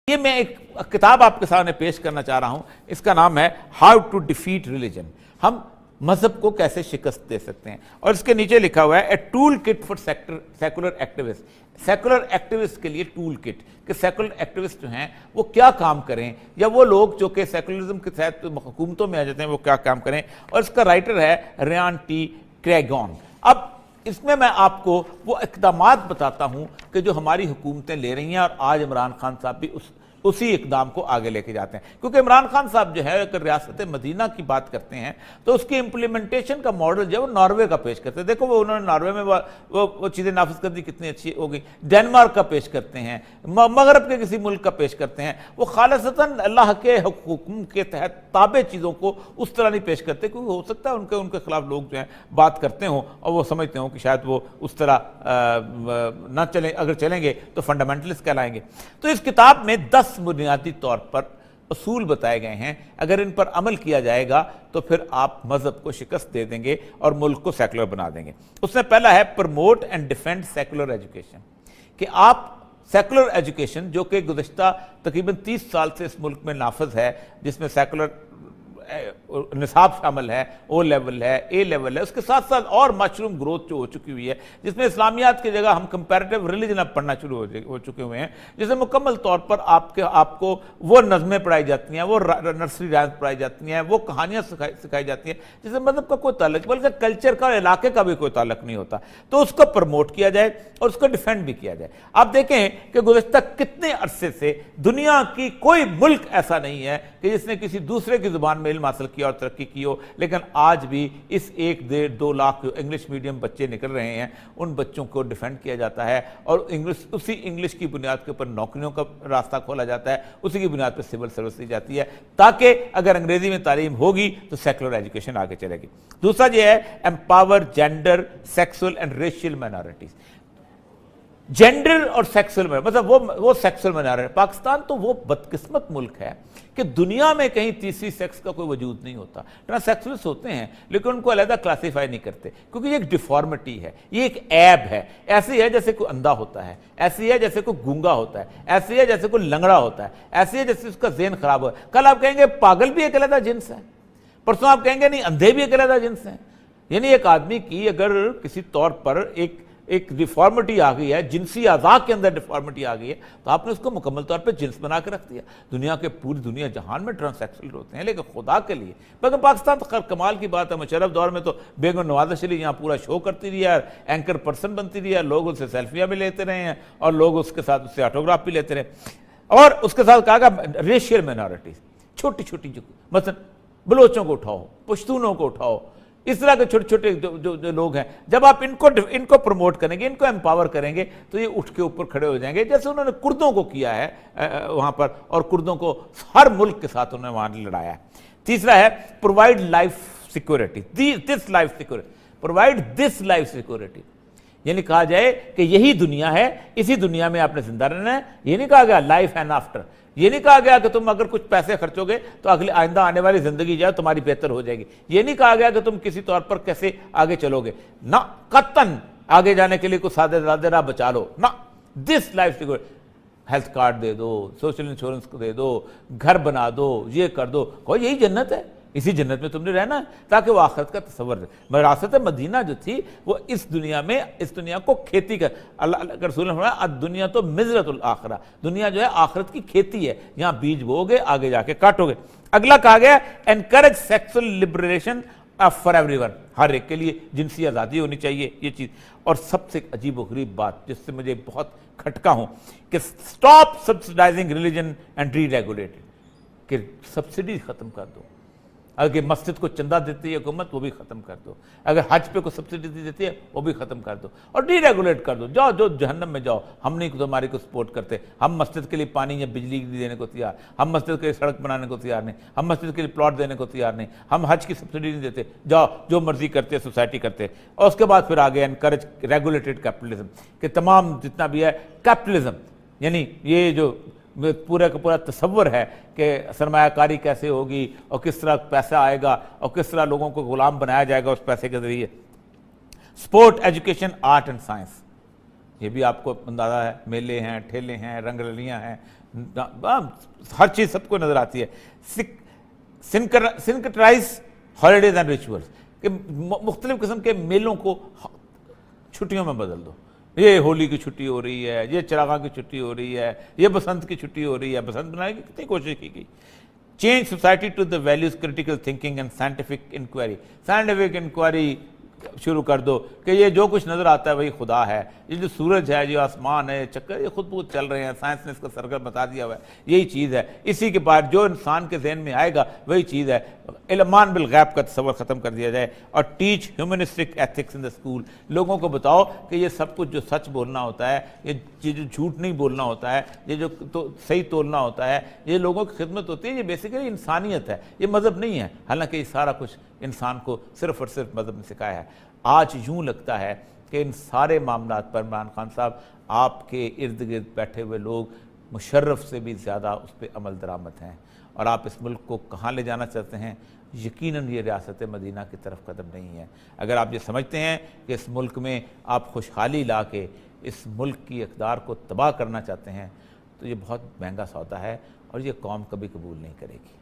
یہ میں ایک کتاب آپ کے سامنے پیش کرنا چاہ رہا ہوں، اس کا نام ہے ہاؤ ٹو ڈیفیٹ ریلیجن، ہم مذہب کو کیسے شکست دے سکتے ہیں، اور اس کے نیچے لکھا ہوا ہے a tool kit for secular activist, secular activist کے لیے ٹول کٹ، کہ سیکولر ایکٹیوسٹ جو ہیں وہ کیا کام کریں، یا وہ لوگ جو کہ سیکولرزم کے تحت حکومتوں میں آ جاتے ہیں وہ کیا کام کریں، اور اس کا رائٹر ہے ریان ٹی کریگون۔ اب اس میں آپ کو وہ اقدامات بتاتا ہوں کہ جو ہماری حکومتیں لے رہی ہیں، اور آج عمران خان صاحب بھی اسی اقدام کو آگے لے کے جاتے ہیں، کیونکہ عمران خان صاحب جو ہے اگر ریاست مدینہ کی بات کرتے ہیں تو اس کی امپلیمنٹیشن کا ماڈل جو ہے وہ ناروے کا پیش کرتے ہیں۔ دیکھو وہ انہوں نے ناروے میں وہ چیزیں نافذ کر دی، کتنی اچھی ہو گئی۔ ڈینمارک کا پیش کرتے ہیں، مغرب کے کسی ملک کا پیش کرتے ہیں، وہ خالصتاً اللہ کے حکم کے تحت تابع چیزوں کو اس طرح نہیں پیش کرتے، کیونکہ ہو سکتا ہے ان کے خلاف لوگ جو ہیں بات کرتے ہوں اور وہ سمجھتے ہوں کہ شاید وہ اس طرح نہ چلیں، اگر چلیں گے تو فنڈامنٹلسٹ کہلائیں گے۔ تو اس کتاب میں 10 بنیادی طور پر اصول بتائے گئے ہیں، اگر ان پر عمل کیا جائے گا تو پھر آپ مذہب کو شکست دے دیں گے اور ملک کو سیکولر بنا دیں گے۔ اس میں پہلا ہے promote and defend secular education, کہ آپ سیکولر ایجوکیشن جو کہ گزشتہ تقریباً 30 سال سے اس ملک میں نافذ ہے، جس میں سیکولر نصاب شامل ہے، او لیول ہے، اے لیول ہے، اس کے ساتھ ساتھ اور مشروم گروتھ جو ہو چکی ہوئی ہے، جس میں اسلامیات کی جگہ ہم کمپیریٹیو ریلیجن اب پڑھنا شروع ہو چکے ہوئے ہیں، جس میں مکمل طور پر آپ کو وہ نظمیں پڑھائی جاتی ہیں، وہ نرسری رائمز پڑھائی جاتی ہیں، وہ کہانیاں سکھائی جاتی ہیں، جس میں مذہب کا کوئی تعلق بلکہ کلچر کا اور علاقے کا بھی کوئی تعلق نہیں ہوتا، تو اس کو پروموٹ کیا جائے اور اس کو ڈیفینڈ بھی کیا جائے۔ آپ دیکھیں کہ گزشتہ کتنے عرصے سے دنیا کی کوئی ملک ایسا نہیں ہے کہ جس نے کسی دوسرے کی زبان میں علم حاصل کیا اور ترقی کی ہو، لیکن آج بھی اس 1-1.5-2 لاکھ جو انگلش میڈیم بچے نکل رہے ہیں ان بچوں کو ڈیفینڈ کیا جاتا ہے، اور اسی انگلش کی بنیاد کے اوپر نوکریوں کا راستہ کھولا جاتا ہے، اسی کی بنیاد پر سول سروس دی جاتی ہے، تاکہ اگر انگریزی میں تعلیم ہوگی تو سیکولر ایجوکیشن آگے چلے گی۔ دوسرا یہ ہے empower gender, sexual and racial minorities. Gender اور سیکسول میں مطلب وہ سیکسول مائنورٹی، پاکستان تو وہ بدقسمت ملک ہے کہ دنیا میں کہیں تیسری سیکس کا کوئی وجود نہیں ہوتا۔ ٹرانسیکسولس ہوتے ہیں لیکن ان کو علیحدہ کلاسیفائی نہیں کرتے، کیونکہ یہ ایک ڈیفارمٹی ہے، یہ ایک عیب ہے، ایسی ہے جیسے کوئی اندھا ہوتا ہے، ایسی ہے جیسے کوئی گونگا ہوتا ہے، ایسی ہے جیسے کوئی لنگڑا ہوتا ہے، ایسی ہے جیسے اس کا ذہن خراب ہوا ہے۔ کل آپ کہیں گے پاگل بھی ایک علیحدہ جنس ہے، پرسوں آپ کہیں گے نہیں اندھے بھی ایک علیحدہ جنس ہیں۔ یعنی ایک آدمی کی اگر کسی طور پر ایک ڈیفارمٹی آ گئی ہے، جنسی اعضاء کے اندر ڈیفارمٹی آ گئی ہے، تو آپ نے اس کو مکمل طور پہ جنس بنا کے رکھ دیا۔ دنیا کے پوری دنیا جہان میں ٹرانسیکسول ہوتے ہیں، لیکن خدا کے لیے مگر پاکستان تو خیر کمال کی بات ہے، مشرف دور میں تو بیگم نواز شریف یہاں پورا شو کرتی رہی ہے، اینکر پرسن بنتی رہی ہے، لوگ اس سے سیلفیاں بھی لیتے رہے ہیں اور لوگ اس کے ساتھ اس سے آٹوگراف بھی لیتے رہے، اور اس کے ساتھ کہا گیا ریشیل مائنورٹیز، چھوٹی چھوٹی جو مثلا بلوچوں کو اٹھاؤ، پشتونوں کو اٹھاؤ، اس طرح کے چھوٹے چھوٹے جو لوگ ہیں، جب آپ ان کو پروموٹ کریں گے، ان کو امپاور کریں گے تو یہ اٹھ کے اوپر کھڑے ہو جائیں گے، جیسے انہوں نے کردوں کو کیا ہے وہاں پر، اور کردوں کو ہر ملک کے ساتھ انہوں نے وہاں لڑایا ہے۔ تیسرا ہے provide life security, this life security, provide this life security, یعنی کہا جائے کہ یہی دنیا ہے، اسی دنیا میں آپ نے زندہ رہنا ہے۔ یہ نہیں کہا گیا لائف اینڈ آفٹر، یہ نہیں کہا گیا کہ تم اگر کچھ پیسے خرچو گے تو اگلے آئندہ آنے والی زندگی جو ہے تمہاری بہتر ہو جائے گی، یہ نہیں کہا گیا کہ تم کسی طور پر کیسے آگے چلو گے، نہ قطعاً آگے جانے کے لیے کوئی سادے سادے راہ بچا لو، نہ دس لائف سیکورٹی، ہیلتھ کارڈ دے دو، سوشل انشورنس کو دے دو، گھر بنا دو، یہ کر دو، کوئی یہی جنت ہے، اسی جنت میں تم نے رہنا ہے تاکہ وہ آخرت کا تصور رہے۔ وراثت مدینہ جو تھی وہ اس دنیا کو کھیتی کر، اللہ رسول نے فرمایا الدنیا تو مزرعۃ الآخرہ، دنیا جو ہے آخرت کی کھیتی ہے، یہاں بیج بو گے آگے جا کے کاٹو گے۔ اگلا کہا گیا encourage sexual liberation for every one, ہر ایک کے لیے جنسی آزادی ہونی چاہیے، یہ چیز۔ اور سب سے عجیب و غریب بات جس سے مجھے بہت کھٹکا ہوں کہ stop subsidising religion and re regulate, کہ سبسڈی ختم کر دو، اگر مسجد کو چندہ دیتی ہے حکومت وہ بھی ختم کر دو، اگر حج پہ کوئی سبسڈی دیتی ہے وہ بھی ختم کر دو، اور ڈی ریگولیٹ کر دو، جاؤ جو جہنم میں جاؤ، ہم نہیں تمہاری کو سپورٹ کرتے، ہم مسجد کے لیے پانی یا بجلی دینے کو تیار، ہم مسجد کے لیے سڑک بنانے کو تیار نہیں، ہم مسجد کے لیے پلاٹ دینے کو تیار نہیں، ہم حج کی سبسڈی نہیں دیتے، جاؤ جو مرضی کرتے سوسائٹی کرتے۔ اور اس کے بعد پھر آگے انکریج ریگولیٹڈ کیپٹلزم، کہ تمام جتنا بھی ہے کیپٹلزم، یعنی یہ جو پورا کا پورا تصور ہے کہ سرمایہ کاری کیسے ہوگی اور کس طرح پیسہ آئے گا اور کس طرح لوگوں کو غلام بنایا جائے گا اس پیسے کے ذریعے۔ Support education art and science, یہ بھی آپ کو اندازہ ہے، میلے ہیں، ٹھیلے ہیں، رنگ رلیاں ہیں، ہر چیز سب کو نظر آتی ہے. سنکرٹائز ہالیڈیز اینڈ ریچولس کہ مختلف قسم کے میلوں کو چھٹیوں میں بدل دو. یہ ہولی کی چھٹی ہو رہی ہے, یہ چراغاں کی چھٹی ہو رہی ہے, یہ بسنت کی چھٹی ہو رہی ہے. بسنت بنانے کی کتنی کوشش کی گئی. Change society to the values critical thinking and scientific inquiry. Scientific inquiry شروع کر دو کہ یہ جو کچھ نظر آتا ہے وہی خدا ہے. یہ جو سورج ہے, جو آسمان ہے, چکر, یہ خود بخود چل رہے ہیں. سائنس نے اس کا سرگرم بتا دیا ہوا ہے, یہی چیز ہے. اسی کے بعد جو انسان کے ذہن میں آئے گا وہی چیز ہے. علمان بالغیب کا تصور ختم کر دیا جائے اور teach humanistic ethics in the school. لوگوں کو بتاؤ کہ یہ سب کچھ جو سچ بولنا ہوتا ہے, یہ جو جھوٹ نہیں بولنا ہوتا ہے, یہ جو صحیح تولنا ہوتا ہے, یہ لوگوں کی خدمت ہوتی ہے. یہ بیسیکلی انسانیت ہے, یہ مذہب نہیں ہے. حالانکہ یہ سارا کچھ انسان کو صرف اور صرف مذہب نے سکھایا ہے. آج یوں لگتا ہے کہ ان سارے معاملات پر عمران خان صاحب آپ کے ارد گرد بیٹھے ہوئے لوگ مشرف سے بھی زیادہ اس پہ عمل درآمد ہیں, اور آپ اس ملک کو کہاں لے جانا چاہتے ہیں. یقیناً یہ ریاست مدینہ کی طرف قدم نہیں ہے. اگر آپ یہ سمجھتے ہیں کہ اس ملک میں آپ خوشحالی لا کے اس ملک کی اقدار کو تباہ کرنا چاہتے ہیں تو یہ بہت مہنگا سودا ہے, اور یہ قوم کبھی قبول نہیں کرے گی.